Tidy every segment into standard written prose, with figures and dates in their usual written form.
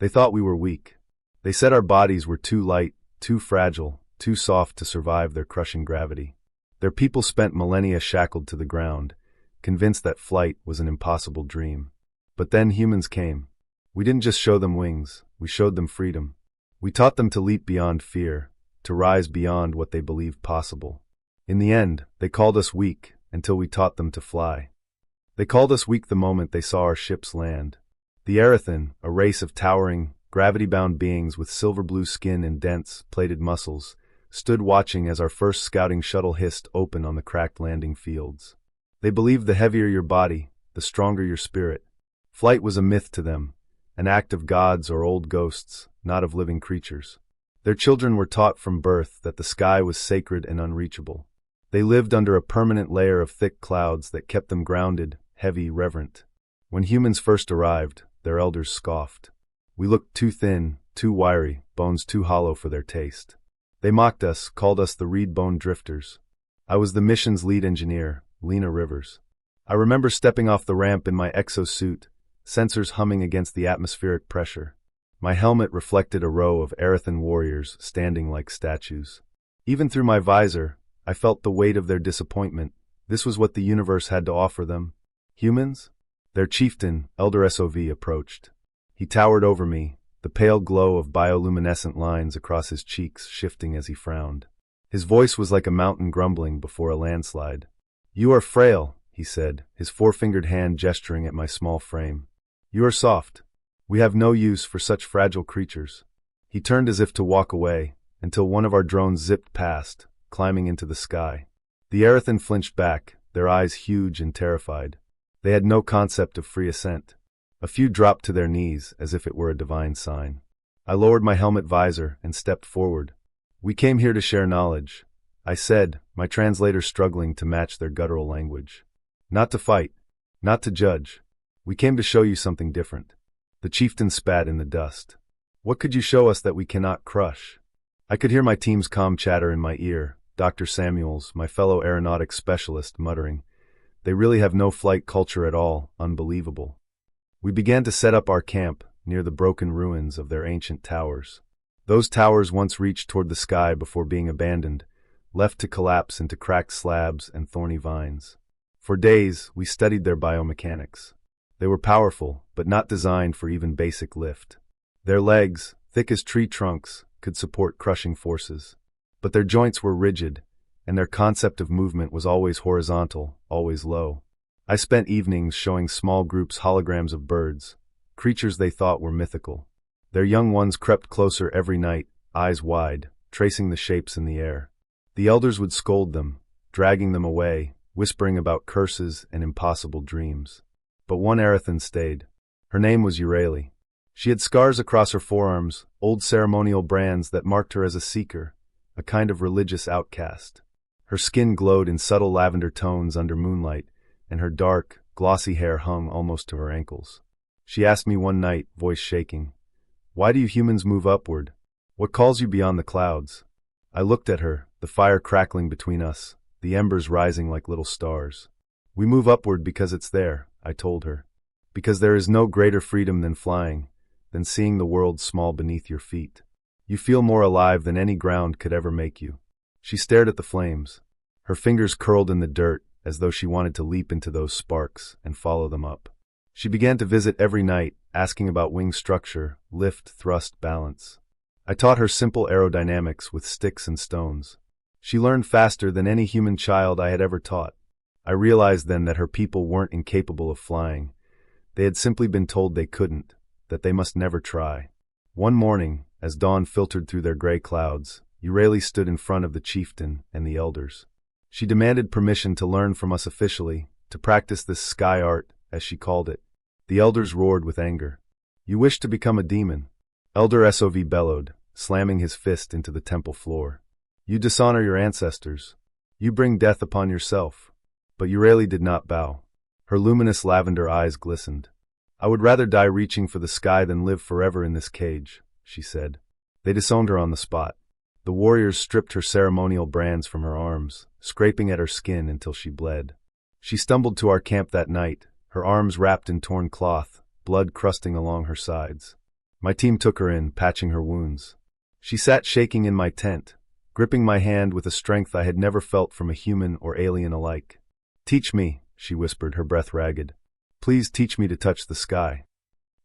They thought we were weak. They said our bodies were too light, too fragile, too soft to survive their crushing gravity. Their people spent millennia shackled to the ground, convinced that flight was an impossible dream. But then humans came. We didn't just show them wings, we showed them freedom. We taught them to leap beyond fear, to rise beyond what they believed possible. In the end, they called us weak until we taught them to fly. They called us weak the moment they saw our ships land. The Erethan, a race of towering, gravity-bound beings with silver-blue skin and dense, plated muscles, stood watching as our first scouting shuttle hissed open on the cracked landing fields. They believed the heavier your body, the stronger your spirit. Flight was a myth to them, an act of gods or old ghosts, not of living creatures. Their children were taught from birth that the sky was sacred and unreachable. They lived under a permanent layer of thick clouds that kept them grounded, heavy, reverent. When humans first arrived, their elders scoffed. We looked too thin, too wiry, bones too hollow for their taste. They mocked us, called us the reed-bone drifters. I was the mission's lead engineer, Lena Rivers. I remember stepping off the ramp in my exosuit, sensors humming against the atmospheric pressure. My helmet reflected a row of Erethan warriors standing like statues. Even through my visor, I felt the weight of their disappointment. This was what the universe had to offer them. Humans? Their chieftain, Elder SOV, approached. He towered over me, the pale glow of bioluminescent lines across his cheeks shifting as he frowned. His voice was like a mountain grumbling before a landslide. "You are frail," he said, his four-fingered hand gesturing at my small frame. "You are soft. We have no use for such fragile creatures." He turned as if to walk away, until one of our drones zipped past, climbing into the sky. The Erethan flinched back, their eyes huge and terrified. They had no concept of free ascent. A few dropped to their knees, as if it were a divine sign. I lowered my helmet visor and stepped forward. "We came here to share knowledge," I said, my translator struggling to match their guttural language. "Not to fight, not to judge. We came to show you something different." The chieftain spat in the dust. "What could you show us that we cannot crush?" I could hear my team's calm chatter in my ear, Dr. Samuels, my fellow aeronautics specialist, muttering, "They really have no flight culture at all, unbelievable." We began to set up our camp near the broken ruins of their ancient towers. Those towers once reached toward the sky before being abandoned, left to collapse into cracked slabs and thorny vines. For days, we studied their biomechanics. They were powerful, but not designed for even basic lift. Their legs, thick as tree trunks, could support crushing forces. But their joints were rigid, and their concept of movement was always horizontal, always low. I spent evenings showing small groups holograms of birds, creatures they thought were mythical. Their young ones crept closer every night, eyes wide, tracing the shapes in the air. The elders would scold them, dragging them away, whispering about curses and impossible dreams. But one Erethan stayed. Her name was Urali. She had scars across her forearms, old ceremonial brands that marked her as a seeker, a kind of religious outcast. Her skin glowed in subtle lavender tones under moonlight, and her dark, glossy hair hung almost to her ankles. She asked me one night, voice shaking, "Why do you humans move upward? What calls you beyond the clouds?" I looked at her, the fire crackling between us, the embers rising like little stars. "We move upward because it's there," I told her. "Because there is no greater freedom than flying, than seeing the world small beneath your feet. You feel more alive than any ground could ever make you." She stared at the flames. Her fingers curled in the dirt, as though she wanted to leap into those sparks and follow them up. She began to visit every night, asking about wing structure, lift, thrust, balance. I taught her simple aerodynamics with sticks and stones. She learned faster than any human child I had ever taught. I realized then that her people weren't incapable of flying. They had simply been told they couldn't, that they must never try. One morning, as dawn filtered through their gray clouds, Urali stood in front of the chieftain and the elders. She demanded permission to learn from us officially, to practice this sky art, as she called it. The elders roared with anger. "You wish to become a demon?" Elder SOV bellowed, slamming his fist into the temple floor. "You dishonor your ancestors. You bring death upon yourself." But Urali did not bow. Her luminous lavender eyes glistened. "I would rather die reaching for the sky than live forever in this cage," she said. They disowned her on the spot. The warriors stripped her ceremonial brands from her arms, scraping at her skin until she bled. She stumbled to our camp that night, her arms wrapped in torn cloth, blood crusting along her sides. My team took her in, patching her wounds. She sat shaking in my tent, gripping my hand with a strength I had never felt from a human or alien alike. "Teach me," she whispered, her breath ragged. "Please teach me to touch the sky."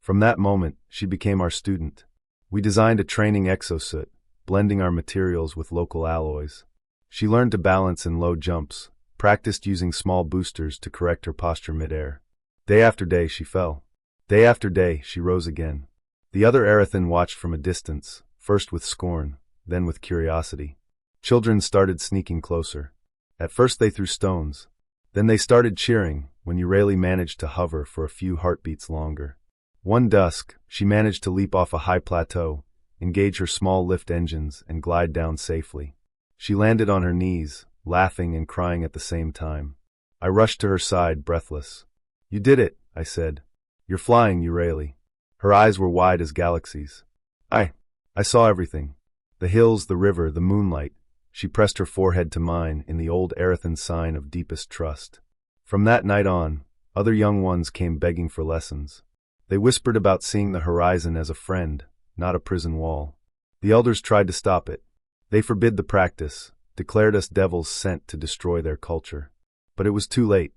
From that moment, she became our student. We designed a training exosuit, blending our materials with local alloys. She learned to balance in low jumps, practiced using small boosters to correct her posture midair. Day after day, she fell. Day after day, she rose again. The other Erethan watched from a distance, first with scorn, then with curiosity. Children started sneaking closer. At first they threw stones. Then they started cheering when Urali managed to hover for a few heartbeats longer. One dusk, she managed to leap off a high plateau, engage her small lift engines, and glide down safely. She landed on her knees, laughing and crying at the same time. I rushed to her side, breathless. "You did it," I said. "You're flying, Urali." Her eyes were wide as galaxies. I saw everything. The hills, the river, the moonlight. She pressed her forehead to mine in the old Erethan sign of deepest trust. From that night on, other young ones came begging for lessons. They whispered about seeing the horizon as a friend, not a prison wall. The elders tried to stop it. They forbid the practice, declared us devils sent to destroy their culture. But it was too late.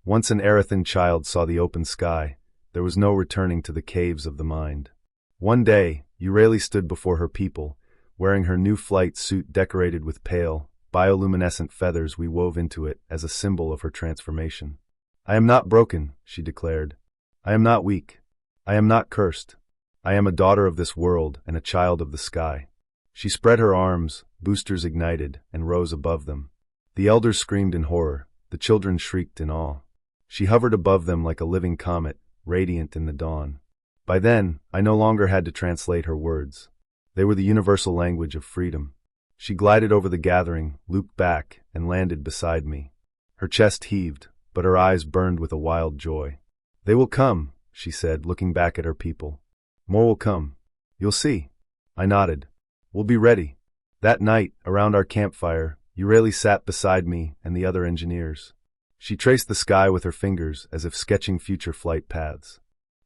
Once an Erethan child saw the open sky, there was no returning to the caves of the mind. One day, Urali stood before her people, wearing her new flight suit decorated with pale, bioluminescent feathers we wove into it as a symbol of her transformation. "I am not broken," she declared. "I am not weak. I am not cursed. I am a daughter of this world and a child of the sky." She spread her arms, boosters ignited, and rose above them. The elders screamed in horror, the children shrieked in awe. She hovered above them like a living comet, radiant in the dawn. By then, I no longer had to translate her words. They were the universal language of freedom. She glided over the gathering, looped back, and landed beside me. Her chest heaved, but her eyes burned with a wild joy. "They will come," she said, looking back at her people. "More will come. You'll see." I nodded. "We'll be ready." That night, around our campfire, Urali sat beside me and the other engineers. She traced the sky with her fingers as if sketching future flight paths.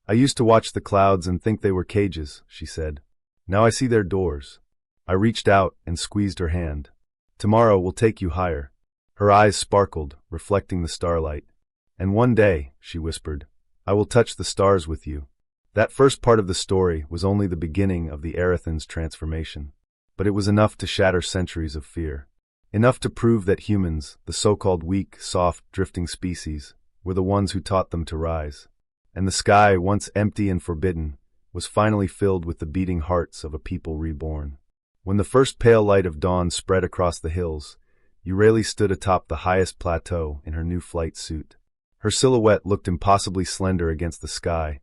"I used to watch the clouds and think they were cages," she said. "Now I see their doors." I reached out and squeezed her hand. "Tomorrow will take you higher." Her eyes sparkled, reflecting the starlight. "And one day," she whispered, "I will touch the stars with you." That first part of the story was only the beginning of the Erethan's transformation. But it was enough to shatter centuries of fear. Enough to prove that humans, the so-called weak, soft, drifting species, were the ones who taught them to rise. And the sky, once empty and forbidden, was finally filled with the beating hearts of a people reborn. When the first pale light of dawn spread across the hills, Urali stood atop the highest plateau in her new flight suit. Her silhouette looked impossibly slender against the sky,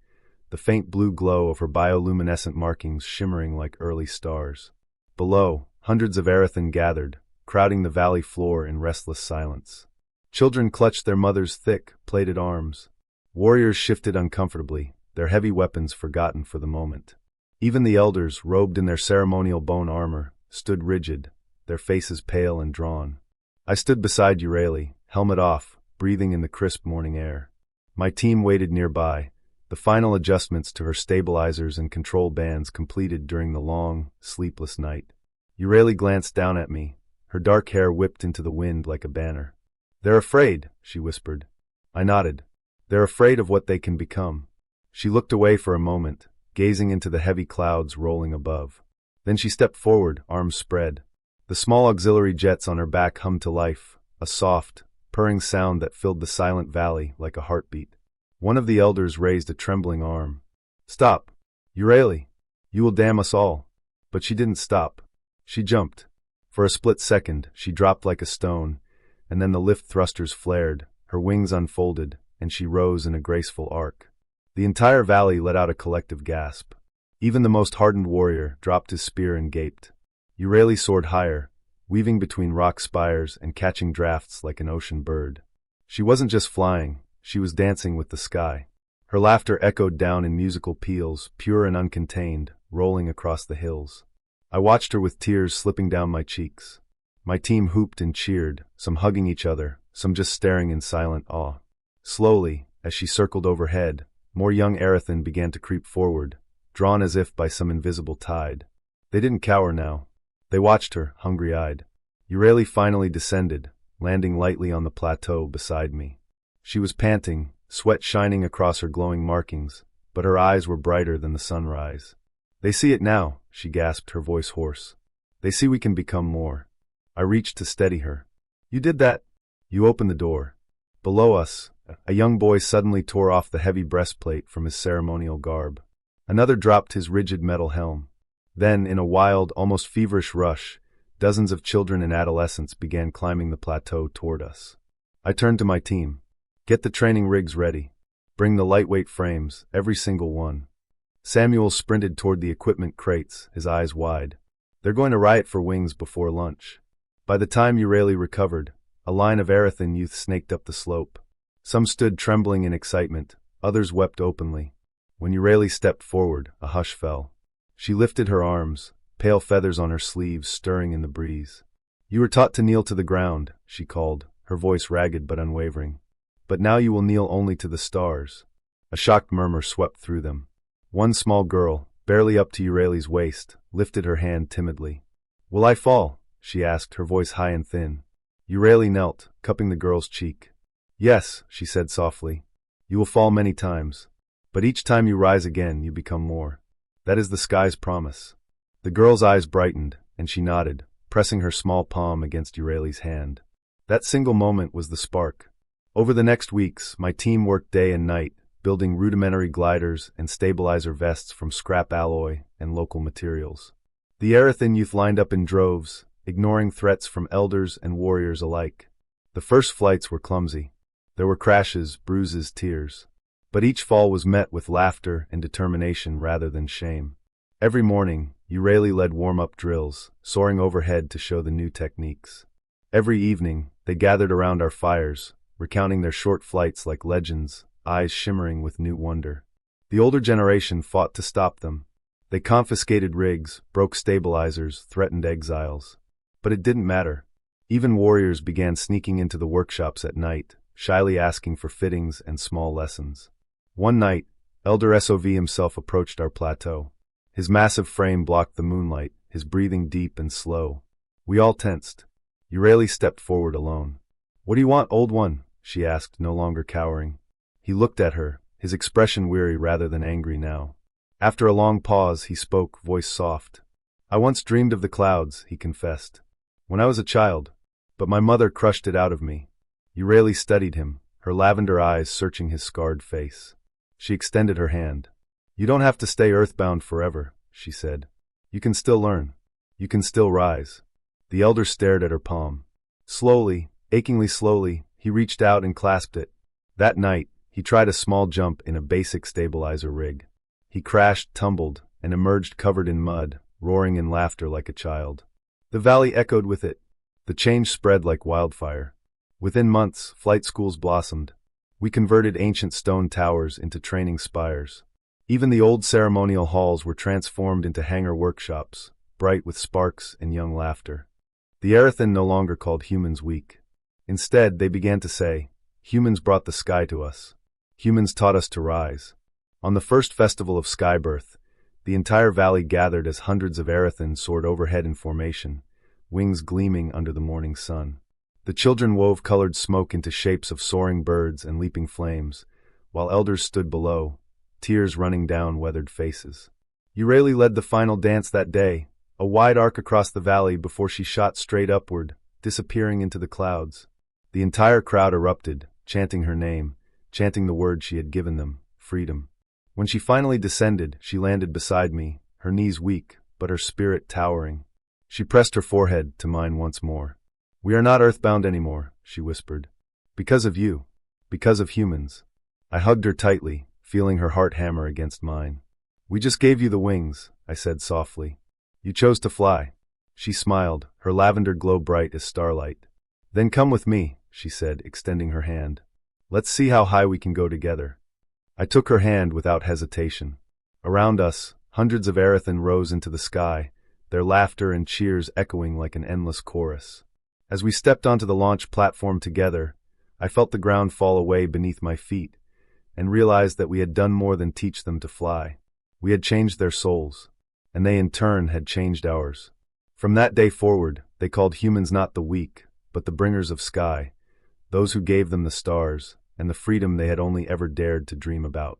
the faint blue glow of her bioluminescent markings shimmering like early stars. Below, hundreds of Erethan gathered, crowding the valley floor in restless silence. Children clutched their mothers' thick, plated arms. Warriors shifted uncomfortably, their heavy weapons forgotten for the moment. Even the elders, robed in their ceremonial bone armor, stood rigid, their faces pale and drawn. I stood beside Urali, helmet off, breathing in the crisp morning air. My team waited nearby, the final adjustments to her stabilizers and control bands completed during the long, sleepless night. Urali glanced down at me, her dark hair whipped into the wind like a banner. "They're afraid," she whispered. I nodded. "They're afraid of what they can become." She looked away for a moment, gazing into the heavy clouds rolling above. Then she stepped forward, arms spread. The small auxiliary jets on her back hummed to life, a soft, purring sound that filled the silent valley like a heartbeat. One of the elders raised a trembling arm. "Stop! Urali! You will damn us all." But she didn't stop. She jumped. For a split second, she dropped like a stone, and then the lift thrusters flared, her wings unfolded, and she rose in a graceful arc. The entire valley let out a collective gasp. Even the most hardened warrior dropped his spear and gaped. Urali soared higher, weaving between rock spires and catching drafts like an ocean bird. She wasn't just flying, she was dancing with the sky. Her laughter echoed down in musical peals, pure and uncontained, rolling across the hills. I watched her with tears slipping down my cheeks. My team hooped and cheered, some hugging each other, some just staring in silent awe. Slowly, as she circled overhead, more young Erethan began to creep forward, drawn as if by some invisible tide. They didn't cower now. They watched her, hungry-eyed. Euryale finally descended, landing lightly on the plateau beside me. She was panting, sweat shining across her glowing markings, but her eyes were brighter than the sunrise. "They see it now," she gasped, her voice hoarse. "They see we can become more." I reached to steady her. "You did that." You opened the door. Below us, a young boy suddenly tore off the heavy breastplate from his ceremonial garb. Another dropped his rigid metal helm. Then, in a wild, almost feverish rush, dozens of children and adolescents began climbing the plateau toward us. I turned to my team. "Get the training rigs ready. Bring the lightweight frames, every single one." Samuel sprinted toward the equipment crates, his eyes wide. "They're going to riot for wings before lunch." By the time Euryale recovered, a line of Erethan youth snaked up the slope. Some stood trembling in excitement, others wept openly. When Euryale stepped forward, a hush fell. She lifted her arms, pale feathers on her sleeves stirring in the breeze. "You were taught to kneel to the ground," she called, her voice ragged but unwavering. "But now you will kneel only to the stars." A shocked murmur swept through them. One small girl, barely up to Euryale's waist, lifted her hand timidly. "Will I fall?" she asked, her voice high and thin. Euryale knelt, cupping the girl's cheek. "Yes," she said softly. "You will fall many times. But each time you rise again, you become more. That is the sky's promise." The girl's eyes brightened, and she nodded, pressing her small palm against Euryale's hand. That single moment was the spark. Over the next weeks, my team worked day and night, building rudimentary gliders and stabilizer vests from scrap alloy and local materials. The Erethan youth lined up in droves, ignoring threats from elders and warriors alike. The first flights were clumsy. There were crashes, bruises, tears. But each fall was met with laughter and determination rather than shame. Every morning, Euryale led warm-up drills, soaring overhead to show the new techniques. Every evening, they gathered around our fires, recounting their short flights like legends, eyes shimmering with new wonder. The older generation fought to stop them. They confiscated rigs, broke stabilizers, threatened exiles. But it didn't matter. Even warriors began sneaking into the workshops at night, shyly asking for fittings and small lessons. One night, Elder SOV himself approached our plateau. His massive frame blocked the moonlight, his breathing deep and slow. We all tensed. Euryale stepped forward alone. "What do you want, old one?" she asked, no longer cowering. He looked at her, his expression weary rather than angry now. After a long pause, he spoke, voice soft. "I once dreamed of the clouds," he confessed. "When I was a child. But my mother crushed it out of me." Euryale studied him, her lavender eyes searching his scarred face. She extended her hand. "You don't have to stay earthbound forever," she said. "You can still learn. You can still rise." The elder stared at her palm. Slowly, achingly slowly, he reached out and clasped it. That night, he tried a small jump in a basic stabilizer rig. He crashed, tumbled, and emerged covered in mud, roaring in laughter like a child. The valley echoed with it. The change spread like wildfire. Within months, flight schools blossomed. We converted ancient stone towers into training spires. Even the old ceremonial halls were transformed into hangar workshops, bright with sparks and young laughter. The Erethan no longer called humans weak. Instead, they began to say, "Humans brought the sky to us. Humans taught us to rise." On the first festival of skybirth, the entire valley gathered as hundreds of Erethan soared overhead in formation, wings gleaming under the morning sun. The children wove colored smoke into shapes of soaring birds and leaping flames, while elders stood below, tears running down weathered faces. Euryale led the final dance that day, a wide arc across the valley before she shot straight upward, disappearing into the clouds. The entire crowd erupted, chanting her name, chanting the word she had given them, freedom. When she finally descended, she landed beside me, her knees weak, but her spirit towering. She pressed her forehead to mine once more. "We are not earthbound anymore," she whispered. "Because of you. Because of humans." I hugged her tightly, feeling her heart hammer against mine. "We just gave you the wings," I said softly. "You chose to fly." She smiled, her lavender glow bright as starlight. "Then come with me," she said, extending her hand. "Let's see how high we can go together." I took her hand without hesitation. Around us, hundreds of Erethan rose into the sky, their laughter and cheers echoing like an endless chorus. As we stepped onto the launch platform together, I felt the ground fall away beneath my feet and realized that we had done more than teach them to fly. We had changed their souls, and they in turn had changed ours. From that day forward, they called humans not the weak, but the bringers of sky, those who gave them the stars and the freedom they had only ever dared to dream about.